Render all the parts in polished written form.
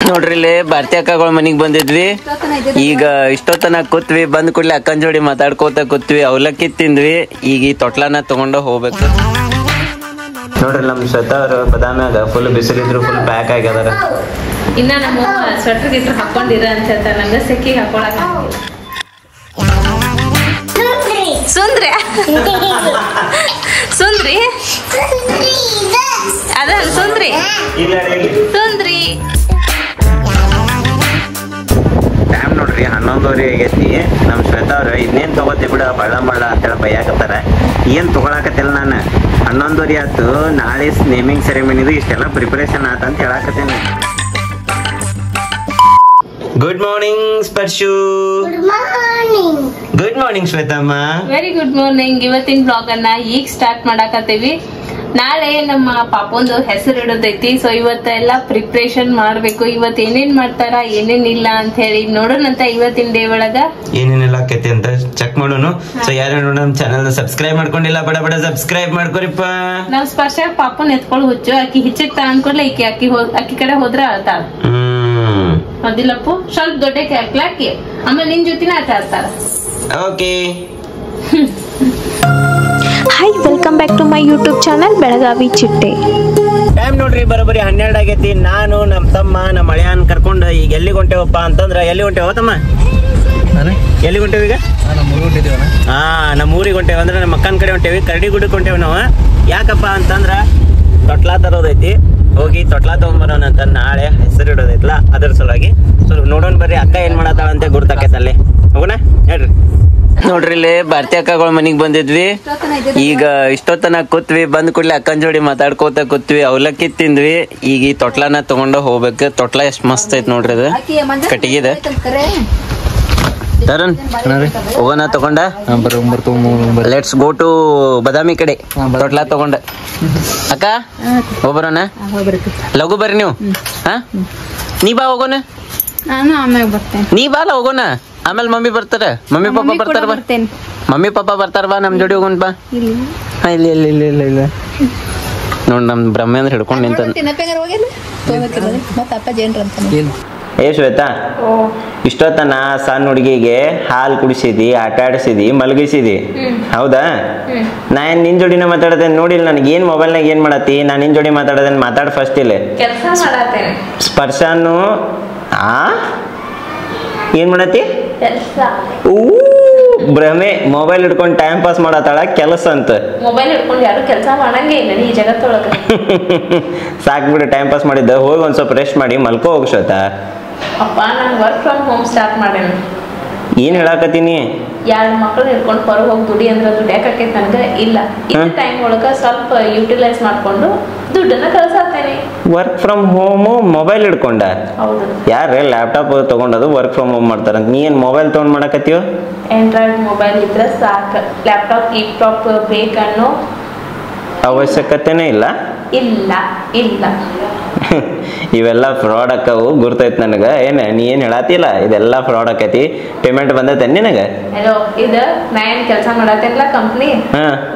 ನೋಡ್ರಿ ಇಲ್ಲಿ ಭಾರತಿ ಅಕ್ಕಗಳ ಮನಿಗ್ ಬಂದಿದ್ವಿ. ಈಗ ಇಷ್ಟೊತ್ತನ ಕೂತ್ವಿ. ಬಂದ್ ಕೂಡ್ಲೆ ಅಕ್ಕನ ಜೋಡಿ ಮಾತಾಡ್ಕೋತ ಕೂತ್ವಿ. ಅವಲಕ್ಕಿ ತಿಂದ್ವಿ. ಈಗ ಈ ತೊಟ್ಲನ ತಗೊಂಡು ಹೋಗ್ಬೇಕು. ನೋಡ್ರಿ ನಮ್ ಶ್ವೇತಾ ಅವ್ರು ಬದಾಮ್ಯಾಗ ಫುಲ್ ಬಿಸಿಲಿದ್ರು ಫುಲ್ ಪ್ಯಾಕ್ ಆಗ್ಯದಾರ. ಇನ್ನ ನಮ್ಮ ಸ್ವೆಟರ್ ಗಿಟ್ರ್ ಹಾಕೊಂಡಿರ ಅಂತ ಹೇಳ್ತಾರ. ನಂಗೆ ಸೆಕಿಗೆ ಹಾಕೊಳಕ ಸುಂದ್ರಿ ಸುಂದ್ರಿ ಅದ ಸುಂದ್ರಿ ಸುಂದ್ರಿ. ಟೈಮ್ ನೋಡ್ರಿ 11:30 ಆಗೈತಿ. ನಮ್ ಶ್ವೇತಾ ಅವ್ರ ಇನ್ನೇನ್ ತಗೋತಿ ಬಿಡ ಬಳ್ಳ ಬಳ್ಳ ಅಂತೇಳಿ ಬೈಯಾಕತ್ತಾರ. ಏನ್ ತಗೊಳಕತ್ತಿಲ್ಲ ನಾನು. 11:30 ಆಯ್ತು. ನಾಳೆ ನೇಮಿಂಗ್ ಸೆರೆಮನಿದು ಇಷ್ಟೆಲ್ಲ ಪ್ರಿಪರೇಷನ್ ಆತ ಅಂತ ಹೇಳಾಕತ್ತೇನೆ. Good morning Sparshu. Good morning Shwetamma. Very good morning. ಇವತ್ತಿನ ಬ್ಲಾಗ್ ಅನ್ನ ಈಗ ಸ್ಟಾರ್ಟ್ ಮಾಡಾಕತ್ತೀವಿ. ನಾಳೆ ನಮ್ಮ ಪಾಪೊಂದು ಹೆಸರು ಇಡೋದೈತಿ. ಸೊ ಇವತ್ತೆಲ್ಲ ಪ್ರಿಪ್ರೇಷನ್ ಮಾಡ್ಬೇಕು. ಇವತ್ ಏನೇನ್ ಮಾಡ್ತಾರ ಏನೇನಿಲ್ಲ ಅಂತ ಹೇಳಿ ನೋಡೋಣಂತ. ಇವತ್ತಿನ ಡೇ ಒಳಗ ಏನೇನೆಲ್ಲ ಆಕೈತಿ ಅಂತ ಚೆಕ್ ಮಾಡೋಣ. ಸೊ ಯಾರು ನಮ್ ಚಾನಲ್ ಸಬ್ಸ್ಕ್ರೈಬ್ ಮಾಡ್ಕೊಂಡಿಲ್ಲ ಬಡ ಬಡ ಸಬ್ಸ್ಕ್ರೈಬ್ ಮಾಡ್ಕೊರಿಪ್ಪ. ನಾವ್ ಸ್ಪರ್ಶ ಪಾಪನ್ ಎತ್ಕೊಳ್ ಹುಚ್ಚು. ಆಕಿ ಹಿಚ್ಚಕ್ ತಗೊಂಡ್ಕೊಡ್ಲೆ ಆಕಿ ಕಡೆ ಹೋದ್ರ ಅಳ್ತಾಳ. ಅದಿಲ್ಲಪ್ಪು ಸ್ವಲ್ಪ ದೊಡ್ಡಕ್ಕೆ ಹಾಕ್ಲಾಕಿ ಆಮೇಲೆ ನಿನ್ ಜೊತೆನ ಆಟ ಆಡ್ತಾರ. Okay. Hi, welcome back to my YouTube channel Belagavi Chitte. Time ನೋಡ್ರಿ ಬರೋಬ್ಬರಿ 12 ಆಗೈತಿ. ನಾನು ನಮ್ಮ ತಮ್ಮ ನಮ್ಮ ಹಳೆಯನ್ ಕರ್ಕೊಂಡು ಈಗ ಎಲ್ಲಿಗೆ ಹೊಂಟೇವಪ್ಪ ಅಂತಂದ್ರ ಎಲ್ಲಿ ಹೊಂಟೇವ ತಮ್ಮ? ಎಲ್ಲಿ ಹೊಂಟೇವ ಈಗ? ನಮ್ಮ ಊರಿಗೆ ಹೊಂಟೇವ ಅಂದ್ರೆ ನಮ್ಮ ಅಕ್ಕನ ಕಡೆ ಹೊಂಟೇವಿ. ಕರಡಿಗುಡ್ಡಕ್ಕೆ ಹೊಂಟೇವಿ ನಾವು. ಯಾಕಪ್ಪ ಅಂತಂದ್ರ ತೊಟ್ಲಾ ತರೋದೈತಿ. ಹೋಗಿ ತೊಟ್ಲಾ ತಗೊಂಡ್ಬರೋಣ ಅಂತ. ನಾಳೆ ಹೆಸರು ಇಡೋದೈತ್ಲ ಅದ್ರ ಸಲುವಾಗಿ. ಸೊ ನೋಡೋಣ ಬರ್ರಿ ಅಕ್ಕ ಏನ್ ಮಾಡತ್ತಾಳ ಅಂತ ಗೊತ್ತಾಕೈತಲ್ಲಿ. ಹೋಗೋಣ ಹೇಳ್ರಿ. ನೋಡ್ರಿ ಇಲ್ಲಿ ಭಾರತಿ ಅಕ್ಕಗಳ ಮನಿಗ್ ಬಂದಿದ್ವಿ. ಈಗ ಇಷ್ಟೊತ್ತನ ಕೂತ್ವಿ. ಬಂದ್ ಕೂಡ್ಲೆ ಅಕ್ಕನ ಜೋಡಿ ಮಾತಾಡ್ಕೋತ ಕೂತ್ವಿ. ಅವಲಕ್ಕಿ ತಿಂದ್ವಿ. ಈಗ ಈ ತೊಟ್ಲನ ತಗೊಂಡು ಹೋಗ್ಬೇಕು. ತೊಟ್ಲ ಎಷ್ಟ್ ಮಸ್ತ್ ಐತ್ ನೋಡ್ರಿ. ಅದು ಕಟ್ಟಿಗಿದೆ. ತರನ್ ಹೋಗೋಣ ತಗೊಂಡ. ಲೆಟ್ಸ್ ಗೋ ಟು ಬದಾಮಿ ಕಡೆ. ತೊಟ್ಲಾ ತಗೊಂಡ ಅಕ್ಕ ಹೋಗ್ಬರೋಣ. ಲಘು ಬರ್ರಿ ನೀವು. ಹಾ ನೀ ಬಾ ಹೋಗೋಣ. ನಾನು ಆಮೇಲೆ ಬರ್ತೇನೆ. ನೀ ಬಾಲ ಹೋಗೋಣ. ಆಮೇಲೆ ಮಮ್ಮಿ ಬರ್ತಾರ. ಮಮ್ಮಿ ಪಾಪ ಬರ್ತಾರ ಬಾ. ಮಮ್ಮಿ ಪಾಪ ಬರ್ತಾರ ಬಾ. ನಮ್ ಜೋಡಿ ಹೋಗೋಣ ಬಾ. ಇಲ್ಲ ಇಲ್ಲ ಇಲ್ಲ ಇಲ್ಲ ಇಲ್ಲ ನೋಡ್ ನಮ್ ಬ್ರಹ್ಮೇಂದ್ರ ಹಿಡ್ಕೊಂಡ್ ನಿಂತ. ಏ ಶ್ವೇತಾ, ಇಷ್ಟೊತ್ತನ ಸಣ್ಣ ಹುಡುಗಿಗೆ ಹಾಲು ಕುಡಿಸಿದಿ, ಆಟ ಆಡಿಸಿದಿ, ಮಲಗಿಸಿದಿ. ಹೌದಾ? ನಾ ಏನ್ ನಿನ್ ಜೋಡಿನ ಮಾತಾಡತೇನೆ. ನೋಡಿಲ್ಲ ನನಗೆ ಏನ್ ಮೊಬೈಲ್ನಾಗ ಏನ್ ಮಾಡತ್ತಿ. ನಾ ನಿನ್ ಜೋಡಿ ಮಾತಾಡದೇನ್. ಮಾತಾಡ ಫಸ್ಟ್ ಇಲ್ಲ. ಸ್ಪರ್ಶನು ಏನ್ ಮಾಡತ್ತಿ? ಭ್ರಮೆ. ಮೊಬೈಲ್ ಹಿಡ್ಕೊಂಡು ಟೈಮ್ ಪಾಸ್ ಮಾಡತ್ತಾಳ. ಕೆಲಸ ಅಂತ ಮೊಬೈಲ್ ಹಿಡ್ಕೊಂಡು ಯಾರು ಕೆಲಸ ಮಾಡಂಗೆ ಇಲ್ಲ ಈ ಜಗತ್ತೊಳಗ. ಸಾಕ್ಬಿಡು ಟೈಮ್ ಪಾಸ್ ಮಾಡಿದ್ದ. ಹೋಗಿ ಒಂದ್ ಸ್ವಲ್ಪ ರೆಸ್ಟ್ ಮಾಡಿ ಮಲ್ಕೋ ಹೋಗ್ ಶ್ವೇತಾ. ಅಪ್ಪ ನಾನು ವರ್ಕ್ ಫ್ರಮ್ ಹೋಮ್ ಸ್ಟಾರ್ಟ್ ಮಾಡೇನಿ. ಏನ್ ಹೇಳಾಕತ್ತೀನಿ? 2 ಮಕ್ಳು ಹಿಡ್ಕೊಂಡು ಹೊರಗೆ ಹೋಗಿ ದುಡಿ ಅಂದ್ರೆ ದುಡಿಯಾಕೈತೆ ನನಗೆ ಇಲ್ಲ. ಇನ್ನ ಟೈಮ್ ಒಳಗ ಸ್ವಲ್ಪ ಯುಟಿಲೈಸ್ ಮಾಡ್ಕೊಂಡು ದುಡ್ಡನ್ನ ಕಳ್ಸಾತೇನೆ. ವರ್ಕ್ ಫ್ರಮ್ ಹೋಮ್ ಮೊಬೈಲ್ ಹಿಡ್ಕೊಂಡ? ಹೌದು. ಯಾರೇ ಲ್ಯಾಪ್ಟಾಪ್ ತಗೊಂಡದು ವರ್ಕ್ ಫ್ರಮ್ ಹೋಮ್ ಮಾಡ್ತಾರ. ನೀ ಏನ್ ಮೊಬೈಲ್ ತಗೊಂಡ್ ಮಾಡಕತ್ತೀವ? ಆಂಡ್ರಾಯ್ಡ್ ಮೊಬೈಲ್ ಇದ್ರೆ ಸಾಕು. ಲ್ಯಾಪ್ಟಾಪ್ ಗೀಪ್ಟಾಪ್ ಬೇಕನ್ನೋ ಅವಶ್ಯಕತೆನೇ ಇಲ್ಲ. ಇಲ್ಲ ಇಲ್ಲ ಇವೆಲ್ಲ ಫ್ರಾಡ್ ಅಕ್ಕವು. ಗುರ್ತೈತ್ ನನಗ. ಏನ ನೀ ಏನ್ ಹೇಳತ್ತಿಲ್ಲ ಇದೆಲ್ಲ ಫ್ರಾಡ್ ಆಕೈತಿ. ಪೇಮೆಂಟ್ ಬಂದೈತೆ ನಿನಗ? ಹಲೋ, ಇದು ನಾ ಏನ್ ಕೆಲಸ ಮಾಡತ್ತೇನಲ್ಲ ಕಂಪ್ನಿ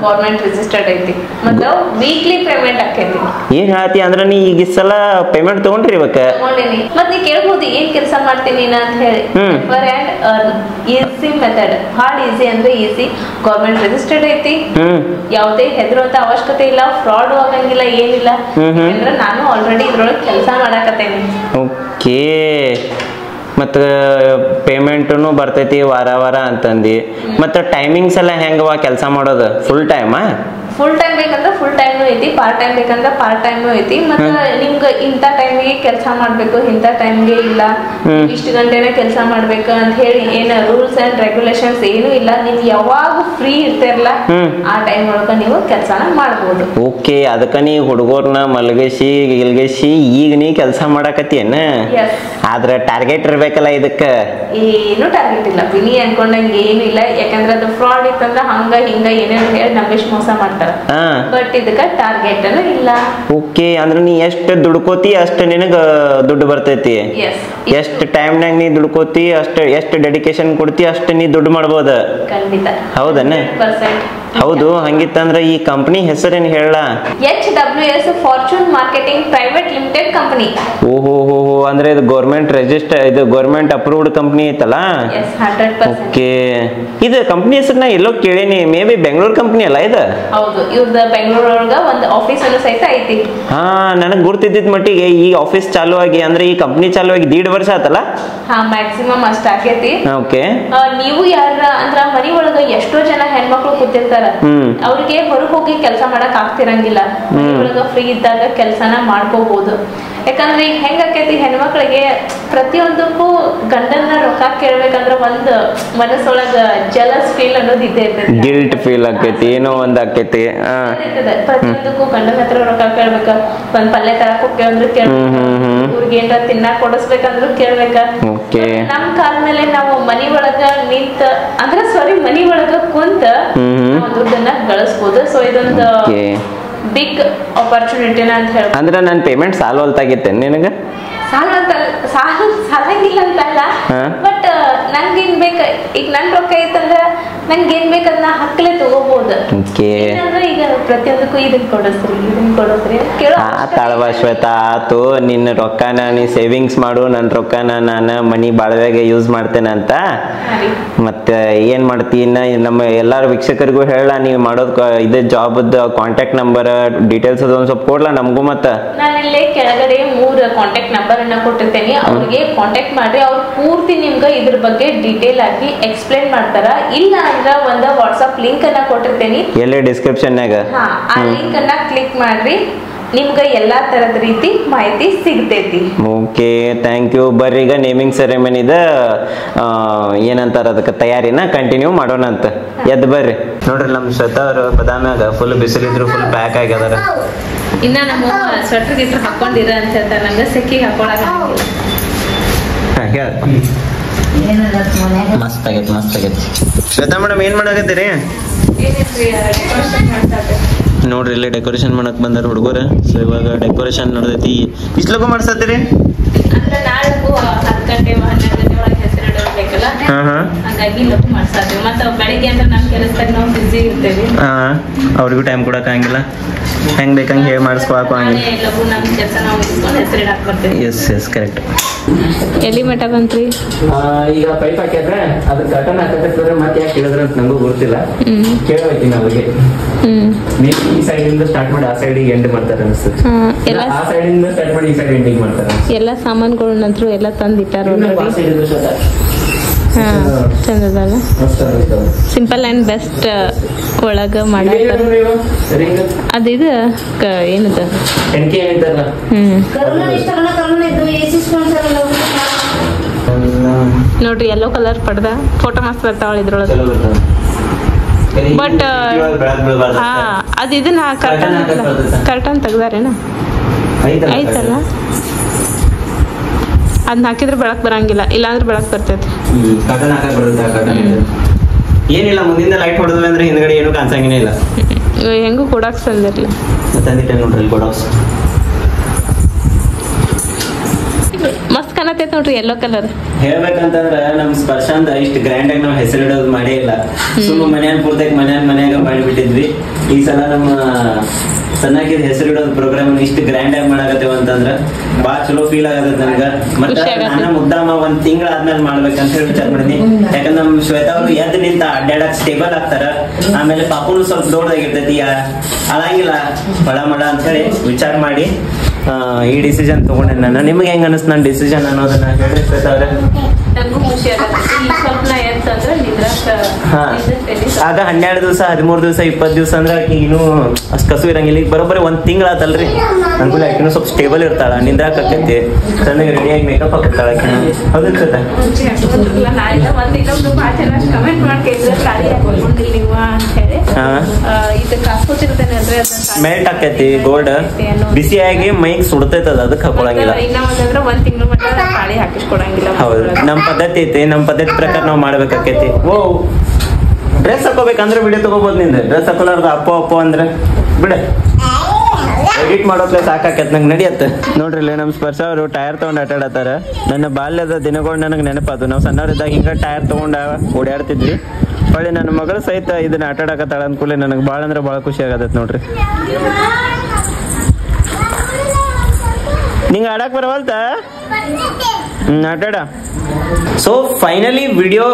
ಗೌರ್ಮೆಂಟ್ ರಿಜಿಸ್ಟರ್ಡ್ ಐತಿ. ಮತ್ತೆ ವೀಕ್ಲಿ ಪೇಮೆಂಟ್ ಆಕೈತಿ. ಏನ್ ಹೇಳತ್ತಿ ಅಂದ್ರ ನೀ ಈಗ ಸಲ ಪೇಮೆಂಟ್ ತಗೊಂಡ್ರಿ ಇವಕ್ಕ? ತಗೊಂಡೇನಿ. ಮತ್ ನೀ ಕೇಳ್ಬೋದು ಏನ್ ಕೆಲಸ ಮಾಡ್ತೀನಿ ಅಂತ ಹೇಳಿ. ಫರ್ and earn easy method. Hard easy ಅಂದ್ರೆ ಈಸಿ. ಗೌರ್ಮೆಂಟ್ ರಿಜಿಸ್ಟರ್ಡ್ ಐತಿ. ಯಾವುದೇ ಹೆದರುವಂತ ಅವಶ್ಯಕತೆ ಇಲ್ಲ. ಫ್ರಾಡ್ ಆಗಂಗಿಲ್ಲ ಏನಿಲ್ಲ. ಅಂದ್ರೆ ನಾನು ಆಲ್ರೆಡಿ ಇದ್ರೊಳಗೆ ಕೆಲಸ ಮಾಡಾಕತ್ತೇನಿ. ಓಕೆ. ಮತ್ತ ಪೇಮೆಂಟನು ಬರ್ತೈತಿ ವಾರ ವಾರ ಅಂತಂದಿ. ಮತ್ತ ಟೈಮಿಂಗ್ಸ್ ಎಲ್ಲ ಹೆಂಗವಾ ಕೆಲಸ ಮಾಡೋದು? ಫುಲ್ ಟೈಮಾ? ಫುಲ್ ಟೈಮ್ ಬೇಕಂದ್ರೆ ಫುಲ್ ಟೈಮ್ನು ಐತಿ. ಪಾರ್ಟ್ ಟೈಮ್ ಬೇಕಂದ್ರೆ ಪಾರ್ಟ್ ಟೈಮ್ನು ಐತಿ. ಮತ್ತೆ ನಿಮ್ಗೆ ಇಂಥ ಟೈಮಿಗೆ ಕೆಲಸ ಮಾಡ್ಬೇಕು, ಇಂಥ ಟೈಮ್ಗೆ ಇಲ್ಲ, ಇಷ್ಟು ಗಂಟೆನೇ ಕೆಲಸ ಮಾಡ್ಬೇಕು ಅಂತ ಹೇಳಿ ಏನ ರೂಲ್ಸ್ ಅಂಡ್ ರೆಗ್ಯುಲೇಷನ್ಸ್ ಏನು ಇಲ್ಲ. ನೀವು ಯಾವಾಗ ಫ್ರೀ ಇರ್ತಿರಲ್ಲ ಆ ಟೈಮ್ ಒಳಗ ನೀವು ಕೆಲಸನ ಮಾಡ್ಬೋದು. ಓಕೆ. ಅದಕ್ಕ ನೀ ಹುಡುಗರ್ನ ಮಲಗಿಸಿ ಗಿಲ್ಗಿಸಿ ಈಗ ನೀ ಕೆಲಸ ಮಾಡಾಕತ್ತೀನ. ಆದ್ರೆ ಟಾರ್ಗೆಟ್ ಇರ್ಬೇಕಲ್ಲ ಇದಕ್ಕ. ಏನು ಟಾರ್ಗೆಟ್ ಇಲ್ಲ. ನೀ ಅನ್ಕೊಂಡಂಗೆ ಏನು ಇಲ್ಲ. ಯಾಕಂದ್ರೆ ಅದು ಫ್ರಾಡ್ ಇತ್ತಂದ್ರ ಹಂಗ ಹಿಂಗ ಏನೇನು ಹೇಳಿ ನಂಬಿಸಿ ಮೋಸ ಮಾಡ್ತಾರೆ. ಬಟ್ ಇದಕ್ಕ ಟಾರ್ಗೆಟ್ ಇಲ್ಲ. ಓಕೆ. ಅಂದ್ರೆ ನೀ ಎಷ್ಟು ದುಡ್ಕೋತಿ ಅಷ್ಟು ನಿನಗ ದುಡ್ಡು ಬರ್ತೈತಿ. ಎಷ್ಟು ಟೈಮ್ನಾಗ ನೀ ದುಡ್ಕೋತಿ ಅಷ್ಟು, ಎಷ್ಟು ಡೆಡಿಕೇಶನ್ ಕೊಡ್ತಿ ಅಷ್ಟು ನೀ ದುಡ್ಡು ಮಾಡ್ಬೋದ. ಖಂಡಿತ. ಹೌದನ್ನ? ಹೌದು. ಹಂಗಿತ್ತಂದ್ರ ಈ ಕಂಪನಿ ಹೆಸರೇನು ಹೇಳ? HWL FWS fortune marketing private limited company. ಓಹೋ ಅಂದ್ರೆ ಇದು ಗೌರ್ಮೆಂಟ್ ರಿಜಿಸ್ಟರ್, ಇದು ಗೌರ್ಮೆಂಟ್ ಅಪ್ರೂವ್ಡ್ ಕಂಪನಿ ಐತಲ್ಲ? Yes, 100%. ಓಕೆ. ಇದು ಕಂಪನಿ ಹೆಸರನ್ನ ಎಲ್ಲೋ ಕೇಳೀನಿ, ಮೇ ಬಿ ಬೆಂಗಳೂರು ಕಂಪನಿ ಅಲ್ಲ ಇದು? ಹೌದು, ಇವ್ರದ ಬೆಂಗಳೂರೊಳಗ ಒಂದು ಆಫೀಸ್ ಅನ್ನು ಸಹಿತ ಐತಿ. ಹಾ, ನನಗೆ ಗುರ್ತಿದ್ದ ಮಟ್ಟಿಗೆ ಈ ಆಫೀಸ್ ಚಾಲು ಆಗಿ ಅಂದ್ರೆ ಈ ಕಂಪನಿ ಚಾಲು ಆಗಿ 1.5 ವರ್ಷ ಆತಲ್ಲ? ಹಾ, ಮ್ಯಾಕ್ಸಿಮಮ್ ಅಷ್ಟ ಆಗೈತಿ. ಓಕೆ. ನೀವು ಯಾರ ಅಂದ್ರ ಮನಿ ಒಳಗ ಎಷ್ಟೋ ಜನ ಹೆಣ್ಮಕ್ಳು ಕೂತಿರ್ತಾರ, ಅವ್ರಿಗೆ ಹೊರಗೆ ಹೋಗಿ ಕೆಲಸ ಮಾಡಕ್ ಆಗ್ತಿರಂಗಿಲ್ಲ. ಮನಿ ಒಳಗ ಫ್ರೀ ಇದ್ದಾಗ ಕೆಲಸನ ಮಾಡ್ಕೋಬಹುದು. ಯಾಕಂದ್ರೆ ಈಗ ಹೆಂಗ ಆಕೈತಿ, ಹೆಣ್ಮಕ್ಳಿಗೆ ಪ್ರತಿಯೊಂದಕ್ಕೂ ಗಂಡನ ರೊಕ್ಕ ಕೇಳ್ಬೇಕಂದ್ರ ಒಂದ್ ಮನಸ್ಸೊಳಗ ಜಲಸ್ ಫೀಲ್ ಅನ್ನೋದು ಇದ್ದೇ ಇರ್ತೈತಿ, ಗಿಲ್ಟ್ ಫೀಲ್ ಆಕೈತಿ, ಏನೋ ಒಂದ್ ಆಕೈತಿ. ಪ್ರತಿಯೊಂದಕ್ಕೂ ಗಂಡನ ಹತ್ರ ರೊಕ್ಕ ಕೇಳ್ಬೇಕ, ಒಂದ್ ಪಲ್ಯ ತರಕ್ ಹೋಗ್ತೇವೆ ಅಂದ್ರೆ ಕೇಳ್ಬೇಕ, ಇವ್ರಿಗೆ ಏನಾರ ತಿನ್ನಾಕ್ ಕೊಡಿಸ್ಬೇಕಂದ್ರು ಕೇಳ್ಬೇಕ. ನಮ್ ಕಾಲ ಮೇಲೆ ನಾವು ಮನಿ ಒಳಗ ನಿಂತ ಮನಿ ಒಳಗ ಕುಂತ ದುಡ್ಡನ್ನ ಗಳಿಸ್ಬೋದು. ಸೊ ಇದೊಂದು ಬಿಗ್ ಆಪರ್ಚುನಿಟಿನ ಅಂತ ಹೇಳ್ಬೋದು. ಅಂದ್ರೆ ನನ್ ಪೇಮೆಂಟ್ ಸಾಲ್ವಲ್ತಾಗಿತ್ತೆ ನಿನಗ? ಸಾಲಂಗಿಲ್ಲ ಅಂತಲ್ಲ, ಬಟ್ ನಂಗೇನ್ ಬೇಕ, ಈಗ ನನ್ ರೊಕ್ಕ ಐತಂದ್ರ ನಂಗೇನ್ ಬೇಕಂದ್ರ ಹಕ್ಕಲೆ ತಗೋಬಹುದು. ಈಗ ಪ್ರತಿಯೊಂದಕ್ಕೂ ಇದನ್ ಕೊಡಸ್ರಿ ತಾಳವ ಶ್ವೇತಾ, ಆತು ನಿನ್ನ ರೊಕ್ಕನ ನೀ ಸೇವಿಂಗ್ಸ್ ಮಾಡು, ನನ್ ರೊಕ್ಕನ ನಾನು ಮನಿ ಬಾಳ್ವೆಗೆ ಯೂಸ್ ಮಾಡ್ತೇನೆ ಅಂತ. ಮತ್ತೆ ಏನ್ ಮಾಡ್ತೀನ, ನಮ್ಮ ಎಲ್ಲಾರು ವೀಕ್ಷಕರಿಗೂ ಹೇಳ, ನೀವ್ ಮಾಡೋದ್ ಇದ ಜಾಬ್ ಕಾಂಟ್ಯಾಕ್ಟ್ ನಂಬರ್ ಡೀಟೇಲ್ಸ್ ಅದೊಂದ್ ಸ್ವಲ್ಪ ಕೊಡ್ಲಾ ನಮಗೂ. ಮತ್ತ ನಾನು ಇಲ್ಲೇ ಕೆಳಗಡೆ 3 ಕಾಂಟ್ಯಾಕ್ಟ್ ನಂಬರ್ ಅನ್ನ ಕೊಟ್ಟಿರ್ತೇನೆ, ಅವ್ರಿಗೆ ಕಾಂಟ್ಯಾಕ್ಟ್ ಮಾಡ್ರಿ. ಅವ್ರು ಪೂರ್ತಿ ನಿಮ್ಗೆ ಇದ್ರ ಬಗ್ಗೆ ಡೀಟೇಲ್ ಆಗಿ ಎಕ್ಸ್ಪ್ಲೇನ್ ಮಾಡ್ತಾರ. ಇಲ್ಲ ಅಂದ್ರ ಒಂದ ವಾಟ್ಸ್ಆಪ್ ಲಿಂಕ್ ಅನ್ನ ಕೊಟ್ಟಿರ್ತೇನೆ, ಎಲ್ಲೇ ಡಿಸ್ಕ್ರಿಪ್ಷನ್ ನಾಗ. ಆ ಲಿಂಕ್ ಅನ್ನ ಕ್ಲಿಕ್ ಮಾಡ್ರಿ, ನಿಮ್ಗೆ ಎಲ್ಲಾ ತರದ ರೀತಿ ಮಾಹಿತಿ ಸಿಗ್ತೈತಿ. Okay, thank you. ಬರ್ರಿ ಈಗ ನೇಮಿಂಗ್ ಸೆರೆಮನಿದ ಏನಂತಾರ ಅದಕ್ಕೆ ತಯಾರಿನ ಕಂಟಿನ್ಯೂ ಮಾಡೋಣ ಅಂತ. ಎದ್ದು ಬರ್ರಿ. ನೋಡ್ರಿ ನಮ್ ಶ್ವೇತಾ ಅವ್ರು ಬದಾಮ್ಯಾಗ ಫುಲ್ ಬಿಸಿಲಿದ್ರು ಫುಲ್ ಪ್ಯಾಕ್ ಆಗ್ಯದಾರ. ಇನ್ನ ನಮ್ಮ ಸ್ವೆಟರ್ ಗಿಟ್ರ್ ಹಾಕೊಂಡಿರ ಅಂತ ಹೇಳ್ತಾರೆ, ನಂಗೆ ಸೆಕಿಗೆ ಹಾಕೊಳಕ ಮಸ್ತ್ ಆಗೈತಿ. ಶ್ವೇತಾ ಮೇಡಮ್ ಏನ್ ಮಾಡಾಕತ್ತೀರಿ? ನೋಡ್ರಿ ಇಲ್ಲಿ ಡೆಕೋರೇಷನ್ ಮಾಡಕ್ ಬಂದಾರ ಹುಡುಗರು. ಸೊ ಇವಾಗ ಡೆಕೋರೇಷನ್ ನಡೆದೈತಿ. ಇಷ್ಟಲಕ್ಕೂ ಮಾಡ್ಸತ್ತೀರಿ? ಅಂದ್ರೆ ನಾಳೆಗೂ 10 ಗಂಟೆ 12 ಗಂಟೆ ಒಳಗೆ ಹೆಸರಿಡಬೇಕಲ್ಲ, ಹಾಗಾಗಿ ಲಘು ಮಾಡ್ಸಾತೀವಿ. ಮತ್ತೆ ಬೆಳಿಗ್ಗೆ ಅಂದ್ರೆ ನಮ್ಮ ಕೆಲಸದಾಗ ನಾವು ಬಿಸಿ ಇರ್ತೇವೆ, ಅವ್ರಿಗೂ ಟೈಮ್ ಕೊಡಕ್ ಆಗಿಲ್ಲ, ಹೆಂಗ್ ಬೇಕಂಗ್ ಹೇಳಿ ಮಾಡಿಸ್ಕೊಳಕ್ ಆಗಿಲ್ಲ. ಲಘು ನಮ್ಮ ಕೆಲಸ ನಾವು ಮುಗಿಸ್ಕೊಂಡು ಹೆಸರಿಡಕ್ ಬರ್ತೇವೆ. Yes correct. ಎಲ್ಲಿ ಮಠ ಬಂತ್ರಿ? ಈಗ ಪೈಪ್ ಹಾಕ್ಯಾದ್ರೆ ಅದ್ರ ಕಟನ್ ಹಾಕತ್ತಿದ್ರೆ ಮತ್ತೆ ಯಾಕೆ ಕೇಳಿದ್ರೆ ಅಂತ ನಂಗೂ ಗೊತ್ತಿಲ್ಲ, ಕೇಳ್ಬೇಕಿನ ಅವ್ರಿಗೆ. ಈ ಸೈಡ್ ಇಂದ ಸ್ಟಾರ್ಟ್ ಮಾಡಿ ಆ ಸೈಡ್ ಎಂಡ್ ಮಾಡ್ತಾರೆ ಅನ್ಸುತ್ತೆ, ಆ ಸೈಡ್ ಇಂದ ಸ್ಟಾರ್ಟ್ ಮಾಡಿ ಈ ಸೈಡ್ ಎಂಡಿಂಗ್ ಮಾಡ್ತಾರೆ. ಎಲ್ಲ ಸಾಮಾನುಗಳು ನಂತರ ಎಲ್ಲ ತಂದಿಟ್ಟಾರ. ಚಂದ ಅದಲ್ಲ, ಸಿಂಪಲ್ ಅಂಡ್ ಬೆಸ್ಟ್ ಒಳಗ ಮಾಡಾಕ. ಅದಿದು ಏನದ ನೋಡ್ರಿ, ಯೆಲ್ಲೋ ಕಲರ್ ಪಡ್ದ ಫೋಟೋ ಮಸ್ತ್ ಬರ್ತಾವಳ ಇದ್ರೊಳಗ. ಬಟ್ ಅದ್ ಇದನ್ನ ಕರ್ಟನ್ ತೆಗ್ದಾರೇನ ಐತಲ್ಲ, ಅದನ್ನ ಹಾಕಿದ್ರೆ ಬೆಳಕ್ ಬರಂಗಿಲ್ಲ, ಇಲ್ಲಾಂದ್ರೆ ಬೆಳಕ್ ಬರ್ತೈತಿ. ಏನಿಲ್ಲ, ಮುಂದಿಂದ ಲೈಟ್ ಹೊಡೆದ್ವಿ ಅಂದ್ರೆ ಹಿಂದ್ಗಡೆ ಏನು ಕಾಣಿಸಂಗೇನೆ ಇಲ್ಲ. ಹೆಂಗೂ ಕೊಡಾಕ್ಸ್ ತಂದಿರ್ಲಿ ನೋಡ್ರಿ, ಕೊಡಾಕ್ಸ್ ಮಸ್ತ್ ಕಾಣತೈತಿ ನೋಡ್ರಿ, ಯೆಲ್ಲೋ ಕಲರ್. ಹೇಳ್ಬೇಕಂತಂದ್ರ ನಮ್ ಸ್ಪರ್ಶಾಂತ ಇಷ್ಟ ಗ್ರ್ಯಾಂಡ್ ಆಗಿ ನಾವ್ ಹೆಸರಿಡೋದು ಮಾಡೇ ಇಲ್ಲ. ಸುಮ್ಮ ಮನ್ಯಾಗ ಪೂರ್ತಿಯಾಗಿ ಮನ್ಯಾಗ ಮಾಡಿಬಿಟ್ಟಿದ್ವಿ. ಈ ಸಲ ನಮ್ಮ ಸಣ್ಣಾಗಿದ ಹೆಸರಿಡೋದು ಪ್ರೋಗ್ರಾಮ್ ಇಷ್ಟು ಗ್ರ್ಯಾಂಡ್ ಆಗಿ ಮಾಡಾಕತ್ತೇವ ಅಂತಂದ್ರ ಬಾಳ ಚಲೋ ಫೀಲ್ ಆಗತ್ತ ನನಗ. ಮತ್ತೆ ನಾನು ಮುದ್ದಾಮ 1 ತಿಂಗಳ ಆದ್ಮೇಲೆ ಮಾಡ್ಬೇಕಂತ ಹೇಳಿ ವಿಚಾರ ಮಾಡಿದ್ನಿ. ಯಾಕಂದ್ರೆ ನಮ್ ಶ್ವೇತಾ ಅವ್ರು ಎದ್ದು ನಿಂತ ಅಡ್ಡಾಡಕ್ ಸ್ಟೇಬಲ್ ಆಗ್ತಾರ, ಆಮೇಲೆ ಪಾಪುನು ಸ್ವಲ್ಪ ದೊಡ್ಡದಾಗಿರ್ತೈತಿ, ಅಳಂಗಿಲ್ಲ ಬಡ ಮಡ ಅಂತ ಹೇಳಿ ವಿಚಾರ ಮಾಡಿ ಈ ಡಿಸಿಷನ್ ತಗೊಂಡೆ ನಾನು. ನಿಮ್ಗೆ ಹೆಂಗ ಅನಿಸ್ತು ನನ್ನ ಡಿಸಿಷನ್ ಅನ್ನೋದನ್ನ ಹೇಳಿ ಶ್ವೇತಾ ಅವ್ರೆ? ಆಗ 12 ದಿವಸ 13 ದಿವಸ 20 ದಿವಸ ಅಂದ್ರೆ ಇನ್ನೂ ಅಷ್ಟು ಕಸು ಇರಂಗಿಲ್ಲ. ಈಗ ಬರೋಬ್ಬರಿ 1 ತಿಂಗಳ ಆತಲ್ರಿ, ಅನ್ಕೂಲ ಆಕಿನೂ ಸ್ವಲ್ಪ ಸ್ಟೇಬಲ್ ಇರ್ತಾಳ, ನಿಂದ್ರಾಕ್ ಆಕೈತಿ, ಸಣ್ಣಗೆ ರೆಡಿಯಾಗಿ ಮೇಕಪ್ ಹಾಕಿರ್ತಾಳ ಆಕಿನ. ಹೌದು ಶ್ವೇತಾ? ಮೆಲ್ಟ್ ಆಕೈತಿ ಗೋಲ್ಡ್, ಬಿಸಿಯಾಗಿ ಮೈಗೆ ಸುಡ್ತೈತದ, ಅದಕ್ಕೆ ಹಾಕೊಳಂಗಿಲ್ಲ. ಹೌದು, ನಮ್ ಪದ್ಧತಿ ಐತಿ, ನಮ್ ಪದ್ಧತಿ ಪ್ರಕಾರ ನಾವ್ ಮಾಡ್ಬೇಕಾಕೈತಿ. ಓ ಡ್ರೆಸ್ ಹಾಕೋಬೇಕಂದ್ರೆ ವಿಡಿಯೋ ತಗೋಬಹುದು. ನಿಂದ ಡ್ರೆಸ್ ಹಾಕೋಲಾರ್ದ ಅಪ್ಪೋ ಅಂದ್ರೆ ಬಿಡ, ಎಡಿಟ್ ಮಾಡೋಕ್ಲೆ ಸಾಕಾಕೈತ್ ನಂಗೆ, ನಡಿಯತ್ತ. ನೋಡ್ರಿ ಇಲ್ಲಿ ನಮ್ ಸ್ಪರ್ಶ ಅವರು ಟೈರ್ ತಗೊಂಡ್ ಆಟಾಡತ್ತಾರ. ನನ್ನ ಬಾಲ್ಯದ ದಿನಗಳು ನನಗೆ ನೆನಪಾತು. ನಾವು ಸಣ್ಣವರಿದ್ದಾಗ ಹಿಂಗ ಟೈರ್ ತಗೊಂಡ ಓಡಾಡ್ತಿದ್ವಿ. ಹೊಳ್ಳಿ ನನ್ನ ಮಗಳು ಸಹಿತ ಇದನ್ನ ಆಟಾಡಕತ್ತಾಳ ಅನ್ಕೂಲೆ ನನಗೆ ಭಾಳ ಅಂದ್ರೆ ಭಾಳ ಖುಷಿ ಆಗತೈತ್ ನೋಡ್ರಿ. ನಿಂಗೆ ಆಡಕ್ ಬರವಲ್ತ ಆಟಾಡ. ಸೊ ಫೈನಲಿ ವಿಡಿಯೋ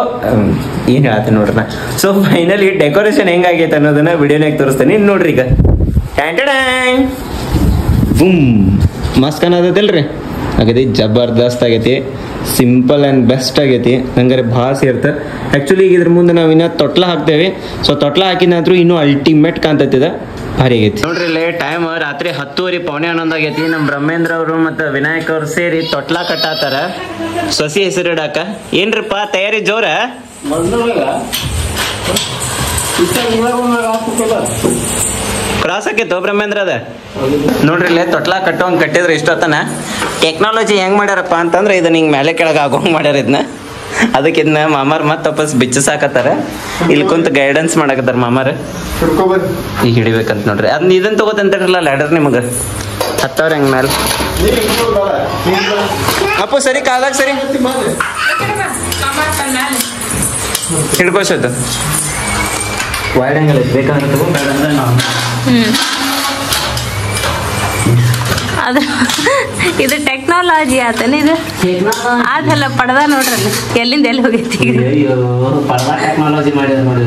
ಏನ್ ಹೇಳತ್ತೀನಿ ನೋಡ್ರಿ. ಸೊ ಫೈನಲಿ ಡೆಕೋರೇಷನ್ ಹೆಂಗಾಗೈತೆ ಅನ್ನೋದನ್ನ ವಿಡಿಯೋನಾಗ ತೋರಿಸ್ತೇನೆ ನೋಡ್ರಿ. ಈಗ ಬೂಮ್ ಮಸ್ತ್ ಅನ್ನೋದೈತಲ್ರಿ. ಆಗೈತಿ ಜಬರ್ದಸ್ತ್ ಆಗೈತಿ, ಸಿಂಪಲ್ ಆ್ಯಂಡ್ ಬೆಸ್ಟ್ ಆಗೈತಿ. ನಂಗಾರೆ ಭಾಳ ಸೇರ್ತ. ಆ್ಯಕ್ಚುಲಿ ಈಗ ಇದ್ರ ಮುಂದೆ ನಾವು ಇನ್ನೂ ತೊಟ್ಲ ಹಾಕ್ತೇವೆ. ಸೊ ತೊಟ್ಲ ಹಾಕಿದ ನಂತರ ಇನ್ನೂ ಅಲ್ಟಿಮೇಟ್ ಕಾಣ್ತೈತಿದ, ಭಾರಿ ಆಗೈತಿ ನೋಡ್ರಿ. ಇಲ್ಲಿ ಟೈಮ್ ರಾತ್ರಿ 10:30 ಪೌಣೆ 11 ಆಗೈತಿ. ನಮ್ಮ ಬ್ರಹ್ಮೇಂದ್ರ ಅವರು ಮತ್ತು ವಿನಾಯಕ್ ಅವ್ರು ಸೇರಿ ತೊಟ್ಲ ಕಟ್ಟಾತಾರ ಸೊಸಿ ಹೆಸರು ಇಡಾಕ. ಏನ್ರಿಪ್ಪ ತಯಾರಿ ಜೋರ? ಕ್ರಾಸ್ ಆಕೈತೋ ಬ್ರಹ್ಮೇಂದ್ರ ಅದ ನೋಡ್ರಿ. ಇಲ್ಲೇ ತೊಟ್ಲ ಕಟ್ಟೋಂಗ್ ಕಟ್ಟಿದ್ರೆ ಇಷ್ಟೊತ್ತನ ಟೆಕ್ನಾಲಜಿ ಹೆಂಗ್ ಮಾಡ್ಯಾರಪ್ಪ ಅಂತಂದ್ರೆ ಇದನ್ನ ಹಿಂಗ್ ಮೇಲೆ ಕೆಳಗೆ ಆಗೋಂಗ್ ಮಾಡ್ಯಾರ. ಇದನ್ನ ಅದಕ್ಕೆ ಇದನ್ನ ಮಾಮಾರ್ ಮತ್ತೆ ವಾಪಸ್ ಬಿಚ್ಚಿಸಾಕತ್ತಾರ. ಇಲ್ಲಿ ಕುಂತ ಗೈಡೆನ್ಸ್ ಮಾಡಕತ್ತಾರ ಮಾಮಾರ. ಈಗ ಹಿಡಿಬೇಕಂತ ನೋಡ್ರಿ. ಅದನ್ನ ಇದನ್ನ ತಗೋತಂತಾರಲ್ಲ ಲ್ಯಾಡರ್ ನಿಮಗ ಹತ್ತವ್ರ ಹೆಂಗ್ ಮೇಲೆ ಅಪ್ಪ ಸರಿ ಕಾಲಾಗ ಸರಿ ಹಿಡ್ಕೋಸೋದು ವೈಡ್ ಆಂಗಲ್ ಬೇಕಾದ್ರೆ ತಗೊಂಡ್ರೆ ನಾವು ಅದು ಇದು ಟೆಕ್ನಾಲಜಿ ಆತನ ಇದು ಅದೆಲ್ಲ ಪಡ್ದ ನೋಡ್ರಲ್ಲ ಎಲ್ಲಿಂದ ಎಲ್ಲಿ ಹೋಗೈತಿ. ಪರ್ವ ಟೆಕ್ನಾಲಜಿ ಮಾಡಿದ ನೋಡಿ.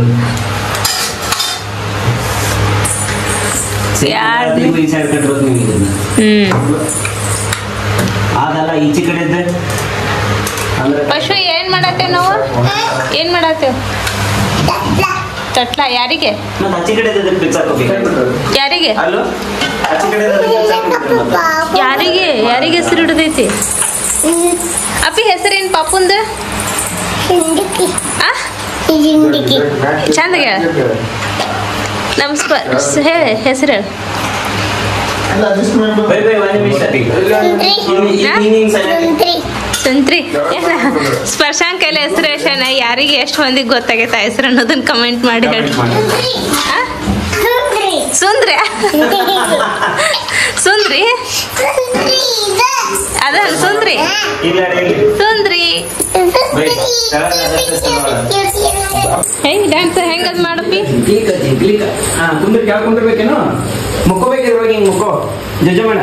ಅದಲ್ಲ ಈಚೆ ಕಡೆ ಪಶು ಏನ್ ಮಾಡತ್ತೇವ್ ನಾವು? ಏನ್ ಮಾಡತ್ತೇವ್? ಚಟ್ಲ ಯಾರಿಗೆ? ಯಾರಿಗೆ ಯಾರಿಗೆ ಯಾರಿಗೆ ಹೆಸರು ಹಿಡ್ದೈತಿ? ಅಪ್ಪಿ ಹೆಸರೇನ್ ಪಾಪುಂದ? ಚಂದ ಹೇಳ. ಹೇಳ ಹೆಸರು ಹೇಳ. ಸಂತ್ರಿ ಸ್ಪರ್ಶಾಂಕ್ ಕೈಲ ಹೆಸರು ಎಷ್ಟನ ಯಾರಿಗೆ ಎಷ್ಟು ಮಂದಿಗೆ ಗೊತ್ತಾಗೈತ ಹೆಸರು ಅನ್ನೋದನ್ನ ಕಮೆಂಟ್ ಮಾಡಿ ಹೇಳಿ. ಸುಂದ್ರಿ ಸುಂದ್ರಿ ಅದ ಸುಂದ್ರಿ ಸುಂದ್ರಿ ಹೆಂಗ್ ಡ್ಯಾನ್ಸ್ ಹೆಂಗ್ ಅದ್ ಮಾಡಪ್ಪಿ? ಕುಂದಿರ್ಬೇಕೇನು ಮುಕ್ಕೋಬೇಕಿರುವಾಗ ಹಿಂಗ್ ಮುಕ್ಕೋ. ಜೊಜೆ ಮಾಡ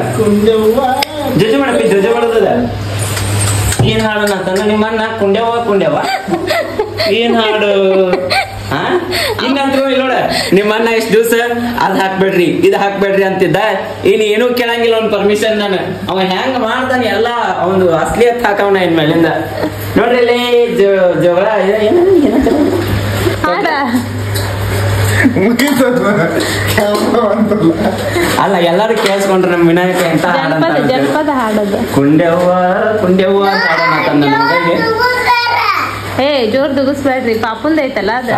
ಜೊಜೆ ಮಾಡಪ್ಪಿ. ಜೊಜೆ ಮಾಡೋದದ ಏನ್ ಹಾಡೋಣ ಅಂತಂದ್ರೆ ನಿಮ್ಮನ್ನ ಕುಂಡ್ಯವ ಏನ್ ಹಾಡು ಹಿಂಗಂದ್ರು ನೋಡ. ನಿಮ್ಮನ್ನ ಇಷ್ಟ ದಿವ್ಸ ಅದ್ ಹಾಕ್ಬೇಡ್ರಿ ಇದ್ ಹಾಕ್ಬೇಡ್ರಿ ಅಂತಿದ್ದ. ಏನು ಕೇಳಂಗಿಲ್ಲ ಅವ್ನ ಪರ್ಮಿಷನ್. ನಾನು ಅವ ಹೆಂಗ ಮಾಡ್ತಾನೆ ಎಲ್ಲ ಒಂದು ಅಸ್ಲಿಯತ್ ಹಾಕವನ ಇನ್ ಮೇಲಿಂದ ನೋಡ್ರಿ. ಇಲ್ಲಿ ಜಗಳ ಅಲ್ಲ ಎಲ್ಲಾರು ಕೇಳಿಸ್ಕೊಂಡ್ರೆ ನಮ್ಮ ವಿನಾಯಕ ಎಂತ ಜನಪದ ಹಾಡೋದು ಕುಂಡ್ಯವ್ವ ಅಂತ ಹಾಡೋಣ. ಏ ಜೋರ್ ದುಗಿಸ್ಬೇಡ್ರಿ. ಪಾಪುಂದ ಐತಲ್ಲ ಅದು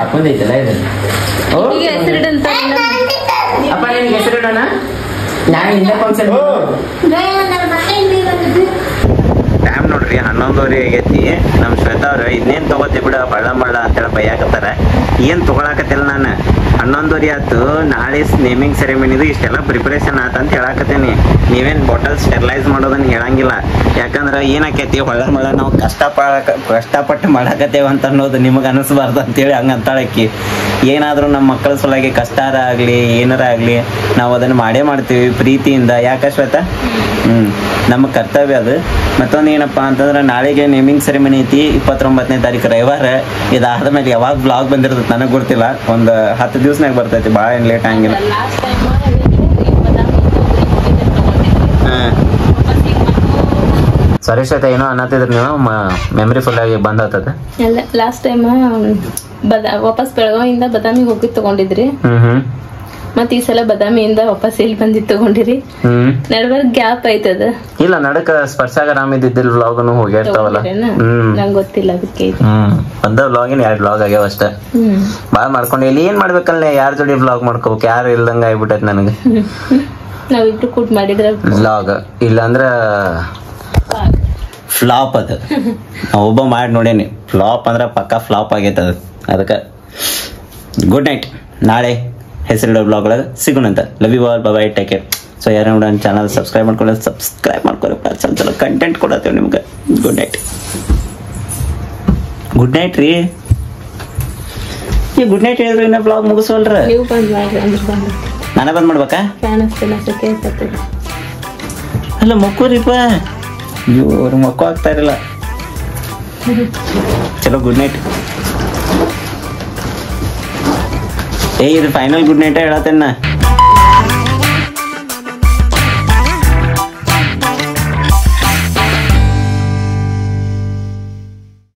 ಹೆಸರಿಡಂತ ಅಪ್ಪ ನಿನ್ಗೆ ಹೆಸರಿಡೋಣ. ನಾನು ಹಿಂದೆ ಟೈಮ್ ನೋಡ್ರಿ 11:30 ಆಗೈತಿ. ನಮ್ಮ ಶ್ವೇತಾ ಅವ್ರು ಇನ್ನೇನ್ ತಗೋತಿ ಬಿಡ ಬಳ್ಳ ಅಂತೇಳಿ ಬೈಯಾಕತ್ತಾರ. ಏನ್ ತಗೊಳಕತ್ತಿಲ್ಲ ನಾನು. 11:30 ಆಯ್ತು. ನಾಳೆ ನೇಮಿಂಗ್ ಸೆರೆಮನಿದು ಇಷ್ಟೆಲ್ಲ ಪ್ರಿಪರೇಷನ್ ಆತಂತ ಹೇಳಾಕತ್ತೇನಿ. ನೀವೇನ್ ಬಾಟಲ್ ಸ್ಟೆರಿಲೈಸ್ ಮಾಡೋದನ್ನ ಹೇಳಂಗಿಲ್ಲ. ಯಾಕಂದ್ರೆ ಏನಾಕೈತಿ ಹೊಳ್ಳ ನಾವು ಕಷ್ಟಪಟ್ಟು ಮಾಡಾಕತ್ತೇವ ಅಂತ ಅನ್ನೋದು ನಿಮಗೆ ಅನಿಸ್ಬಾರ್ದು ಅಂತೇಳಿ ಹಂಗಂತಾಳಕ್ಕಿ. ಏನಾದರೂ ನಮ್ಮ ಮಕ್ಕಳ ಸಲುವಾಗಿ ಕಷ್ಟಾರ ಆಗಲಿ ಏನಾರ ಆಗಲಿ ನಾವು ಅದನ್ನು ಮಾಡೇ ಮಾಡ್ತೀವಿ ಪ್ರೀತಿಯಿಂದ. ಯಾಕೆ ಶ್ವೇತಾ? ನಮ್ಮ ಕರ್ತವ್ಯ ಅದು. ಮತ್ತೊಂದು ಏನಪ್ಪ ಅಂತಂದ್ರೆ ನಾಳೆಗೆ ನೇಮಿಂಗ್ ಸೆರೆಮನಿ ಐತಿ 29ನೇ ತಾರೀಕು ರವಿವಾರ. ಇದಾದ ಮೇಲೆ ಯಾವಾಗ ಬ್ಲಾಗ್ ಬಂದಿರ್ತದೆ ನನಗೆ ಗೊತ್ತಿಲ್ಲ. ಒಂದು 10 ದಿವ್ಸನಾಗ ಬರ್ತೈತಿ. ಭಾಳ ಏನು ಲೇಟ್ ಆಗಿಲ್ಲ. ಸಾರಿ ಶ್ವೇತಾ, ಏನೋ ಅನ್ನತ್ತಿದ್ರಿ ನೀವು. ಮೆಮರಿ ಫುಲ್ ಆಗಿ ಬಂದ್ ಆಗ್ತದ. ಲಾಸ್ಟ್ ಟೈಮ್ ವಾಪಸ್ ಬೆಳಗಾವಿಯಿಂದ ಬದಾಮಿ ಹೋಗಿ ತಗೊಂಡಿದ್ರಿ. ಮತ್ ಈ ಸಲ ಬದಾಮಿಯಿಂದ ವಾಪಸ್ ಇಲ್ಲಿ ಬಂದಿದ್ ತಗೊಂಡಿರಿ. ನಡುವ ಗ್ಯಾಪ್ ಐತದ. ಇಲ್ಲ ನಡಕ ಸ್ಪರ್ಶಾಗ ಆರಾಮ ಇದ್ದಿದ್ದಿಲ್ ವ್ಲಾಗ್ನು ಹೋಗಿರ್ತಾವಲ್ಲ. ನಂಗೆ ಗೊತ್ತಿಲ್ಲ ಅದಕ್ಕೆ. ಒಂದ ವ್ಲಾಗಿನ 2 ವ್ಲಾಗ್ ಆಗ್ಯಾವ ಅಷ್ಟ. ಬಾಳ ಮಾಡ್ಕೊಂಡು ಇಲ್ಲಿ ಏನ್ ಮಾಡ್ಬೇಕಲ್ಲ, ಯಾರ ಜೋಡಿ ವ್ಲಾಗ್ ಮಾಡ್ಕೋಬೇಕು, ಯಾರು ಇಲ್ದಂಗ ಆಗ್ಬಿಟ್ಟೈತಿ ನನಗೆ. ನಾವಿಬ್ರು ಕೂಟ್ ಮಾಡಿದ್ರ ವ್ಲಾಗ್, ಇಲ್ಲಾಂದ್ರ ಫ್ಲಾಪ್. ಅದು ಒಬ್ಬ ಮಾಡಿ ನೋಡೇನಿ. ಫ್ಲಾಪ್ ಅಂದ್ರ ಪಕ್ಕಾ ಫ್ಲಾಪ್ ಆಗೈತದ. ಅದಕ್ಕೆ ಗುಡ್ ನೈಟ್. ನಾಳೆ ಹೆಸರಿಡೋ ಬ್ಲಾಗ್ ಒಳಗೆ ಸಿಗೋಣಂತ. Love you all, bye, take care. So ಯಾರು ನೋಡ ಚಾನಲ್ ಸಬ್ಸ್ಕ್ರೈಬ್ ಮಾಡ್ಕೊಳಪ್ಪ. ಚಲೋ ಕಂಟೆಂಟ್ ಕೊಡತ್ತೇವೆ ನಿಮ್ಗೆ. Good night. ಗುಡ್ ನೈಟ್ ರೀ. ಈ ಗುಡ್ ನೈಟ್ ಹೇಳಿದ್ರೆ ಇನ್ನ ಬ್ಲಾಗ್ ಮುಗಿಸೋಲ್ರ. ನೀವು ಬಂದ್ ಮಾಡ್ರಿ ಅಂದ್ರೆ ಬಂದ. ನಾನೇ ಬಂದ್ ಮಾಡ್ಬೇಕಾ? ಅಲ್ಲ ಮಕ್ಕೋರಿಪ್ಪ, ಇವ್ರು ಮಕ್ಕೋ ಆಗ್ತಾ ಇರಲ್ಲ. ಚಲೋ ಗುಡ್ ನೈಟ್. ಇದು ಫೈನಲ್ ಗುಡ್ ನೈಟ್ ಹೇಳತ್ತೇನ.